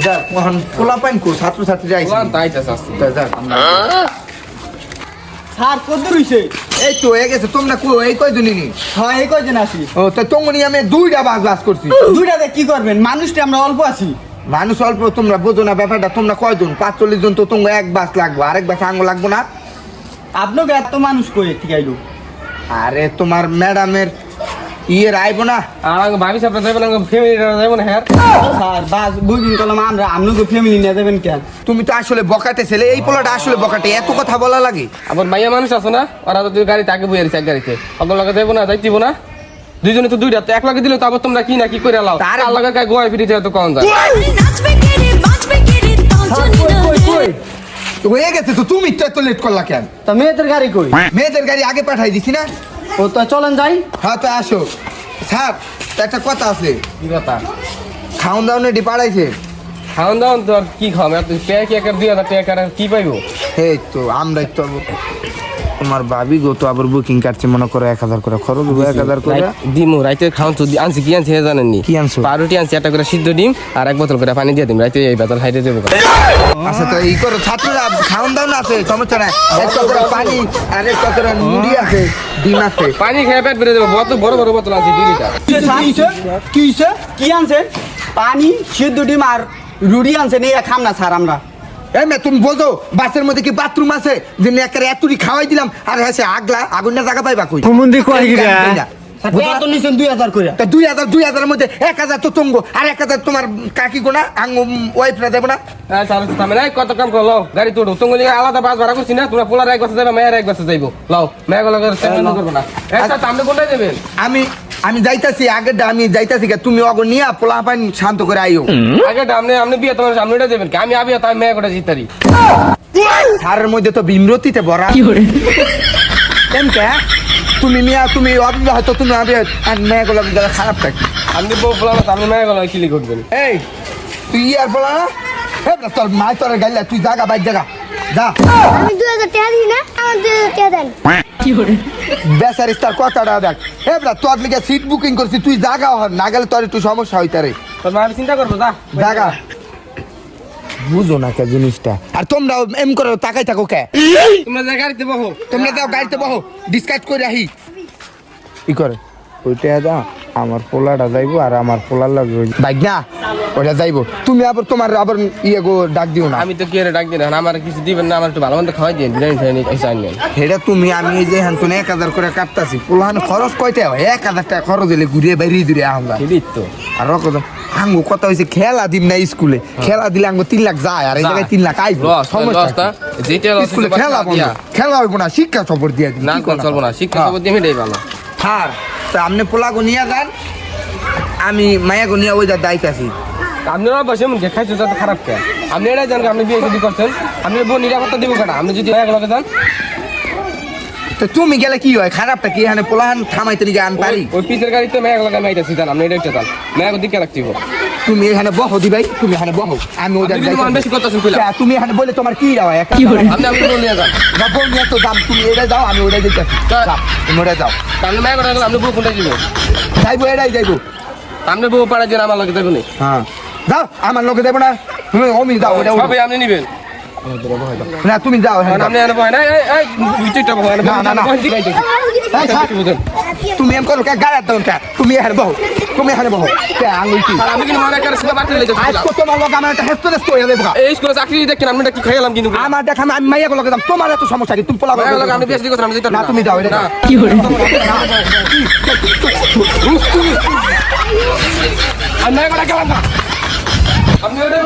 যা কোন পোলা পাইন কো ছাত্র ছাত্রী আইছে কোন তাইতা শাস্তি যা স্যার কত রইছে এই তো হয়ে গেছে তোমরা কো এই কয়জনই নি হ্যাঁ এই কয়জন আসি ও তো তোমনি আমি দুইটা বাস করছি দুইটাতে কি করবেন মানুষটা আমরা অল্প আছি মানুষ অল্প তোমরা বোঝো না ব্যাপারটা তোমরা কয়জন 45 জন তো তোমরা এক বাস লাগবে আরেক বাস আঙ্গ লাগবে না আপনাকে এত মানুষ কই ঠিক আইলো আরে তোমার ম্যাডামের ইয়ের আইবো না আর ভাবি সাহেব যাবে না ফ্যামিলি যাবে না হ্যাঁ স্যার বাস বুঝিন কলম আমরা আপনাকে ফ্যামিলি নিয়ে যাবেন কেন তুমি তো আসলে বকাটে ছেলে এই পোলাটা আসলে বকাটে এত কথা বলা লাগে আবার মাইয়া মানুষ আছে না ওরা তো গাড়িতে আগে বইয়ে আছে এক গাড়িতে আপনার লগে যাবো না যাইতিব না দুইজনে তো দুইটা তো এক লগে দিলে তো আবার তোমরা কি না কি করে লাও তার লগে গায় গোয়া ফিরে যায় তো কোন যায় তো হয়ে গেছে তো তুমি তো এত লেট করলা কেন তা মেয়েদের গাড়ি কই মেয়েদের গাড়ি আগে পাঠাই দিছি না ও তো চলেন যাই হ্যাঁ তো আসো স্যার একটা কথা আছে কি কথা খাওন দাওনে ডি পাড়াইছে খাওন দাওন তো আর কি খাওয়া তুই পেয়ে কি একার 2000 টাকা আর কি পাইবো এই তো আমরা তো তোমার ভাবি গো তো আবার বুকিং কাটছে মনে করো 1000 করে খরচ হবে 1000 করে দিমু রাইতে খাওন তো আনছি কি আনছি জানেন নি কি আনছো পাউরুটি আনছি একটা করে সিদ্ধ ডিম আর এক বোতল করে পানি দিয়ে দিম রাইতে এই বোতল হাইতে দেবো আচ্ছা তো এই করো ছাত্ররা খাওন দাও না আছে সমস্যা নাই একটা করে পানি আর একটা করে মুড়ি আছে ডিম আছে পানি খেয়ে পেট ভরে দেবো বড় বড় বোতল আনছি 2 লিটার কি আনছে পানি সিদ্ধ ডিম আর রুটি আনছে নিয়ে খাম না স্যার আমরা এই মে তুমি বোঝো বাসের মধ্যে কি বাথরুম আছে যে একেবারে এতুরি খাওয়াই দিলাম আর হ্যাঁ আগলা আগুনের জায়গা পাইবা কই সম্বন্ধে কয় কত নিছেন 2000 করে তা 2000 মধ্যে 1000 তো তঙ্গ আর 1000 তোমার কাকি গোনা আঙ্গ ওয়াইফরা দেব না চালু থামে নাই কত কাম করলো গাড়ি তোড়ো তুমি আলাদা বাস ভাড়া করছি না তোমরা পোলার এক বছর যাবে মেয়ের এক বছর যাইবো লাও মেয়ে গুলো করবো না একটা সামনে কোনটা দেবেন আমি যাইতাছি আগেরটা আমি যাইতাছি তুমি অগ নিয়া পোলা পান শান্ত করে আইও আগে আপনি বিয়ে তোমার সামনেটা দেবেন কি আমি আবিয়া তাই মেয়ে করে জিতারি সারের মধ্যে তো বিমরতিতে ভরা কেমকে তুমি মিয়া তুমি অবিবাহ হয়তো তুমি আবি আর মেয়েগুলো খারাপ থাকি আপনি বউ পোলা সামনে মেয়ে গুলো কিলি করবেন এই তুই ইয়ার বলা না তোর মায় তোর গাইলা তুই জাগা বাইর জাগা যা আমি 2000 টাকা দিই না আমার 2000 টাকা দেন বেচারিস তার কথাটা দেখ এবলা তোর লিগে সিট বুকিং করছি তুই জাগা হন না গেলে তোর একটু সমস্যা হইতে রে তোর মা আমি চিন্তা করবো যা জাগা বুঝো না কে জিনিসটা আর তোমরা এম করে তাকাই থাকো কে তোমরা যে গাড়িতে বহো তোমরা যাও গাড়িতে বহো ডিসকাস করে আহি কি করে ওইটা যা আমার পোলাটা যাইবো আর আমার পোলার লাগবে বাইক না ওটা যাইবো তুমি আবার তোমার আবার ইয়ে গো ডাক দিও না আমি তো কি রে ডাক দিন আমার কিছু দিবেন না আমার একটু ভালো মন্দ খাওয়াই দিন বিরিয়ানি ফিরিয়ানি কিছু আনলেন সেটা তুমি আমি এই যে হ্যাঁ তুমি 1000 করে কাটতাছি পোলাহান খরচ কয়টা হয় 1000 টাকা খরচ দিলে ঘুরিয়ে বাইরে দূরে আমরা ঠিক তো আর কত আঙ্গু কথা হয়েছে খেলা দিম না স্কুলে খেলা দিলে আঙ্গু 3 লাখ যায় আর এই জায়গায় 3 লাখ আইব সমস্যা যেটা স্কুলে খেলা বন্ধ খেলা হইব না শিক্ষা সবর দিয়ে দিন না কোন চলবো না শিক্ষা সবর দিয়ে মিটাই ভালো হ্যাঁ তা আপনি পোলাগো নিয়ে যান আমি মায়াগো নিয়ে ওই যা দাইতাছি আপনারা বসে মন খাইছো তো খারাপ কে আপনি এটাই জানেন আপনি বিয়ে যদি করছেন আপনি বউ নিরাপত্তা দিব কেন আপনি যদি এক লগে যান তো তুমি গেলে কি হয় খারাপটা কি এখানে পোলাহান থামাইতে নিয়ে আন পারি ওই পিছের গাড়িতে মেয়ে লগে আমি আইতাছি জান আপনি এটাই জান মেয়ে দিকে রাখছিব তুমি এখানে বহো দি ভাই তুমি এখানে বহো আমি ওই আপনি বেশি কথা শুনছিলাম তুমি এখানে বলে তোমার কি রাও আপনি আপনি বউ নিয়ে যান না বল নিয়ে তো দাম তুমি এটা যাও আমি ওইটাই দিতেছি তুমি ওটা যাও আপনি মেয়ে করে আপনি বউ কোনটা দিব যাইবো এটাই যাইবো আপনি বউ পাড়া যেন আমার লগে দেখুন হ্যাঁ যাও আমার লোকে দেবো না তুমি অমি যাও ওটা সবই আপনি নিবেন না তুমি যাও আপনি এনে বয় না এই দুইটা বয় না, না, না। তুমি এম করো কে গাড়ার দাও কে তুমি এখানে বহো তুমি এখানে বহো কে আঙ্গুল কি আমি কিন্তু মনে করে সুপার বাড়তে লেগে আজ কত তোমার লোক আমার একটা হেস্ত রেস্ত হয়ে যাবে এই স্কুলে চাকরি দেখেন আপনি কি খাইলাম কিন্তু আমার দেখা আমি মাইয়া গুলোকে দাম তোমার এত সমস্যা কি তুমি পোলা আপনি বেশি কথা আমি যেতে না তুমি যাও এটা কি করে আমি না করে গেলাম না আপনি ওটা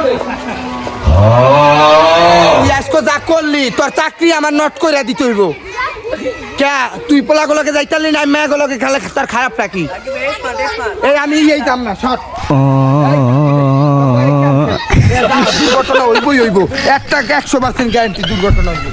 তুই আজকে যা করলি তোর চাকরি আমার নট করে দিতে হইব কে তুই পোলা গুলোকে যাইতালি না মেয়ে গুলোকে খেলে তার খারাপটা কি এই আমি এই দাম না শট দুর্ঘটনা হইবই হইব একটা 100% গ্যারান্টি দুর্ঘটনা হইব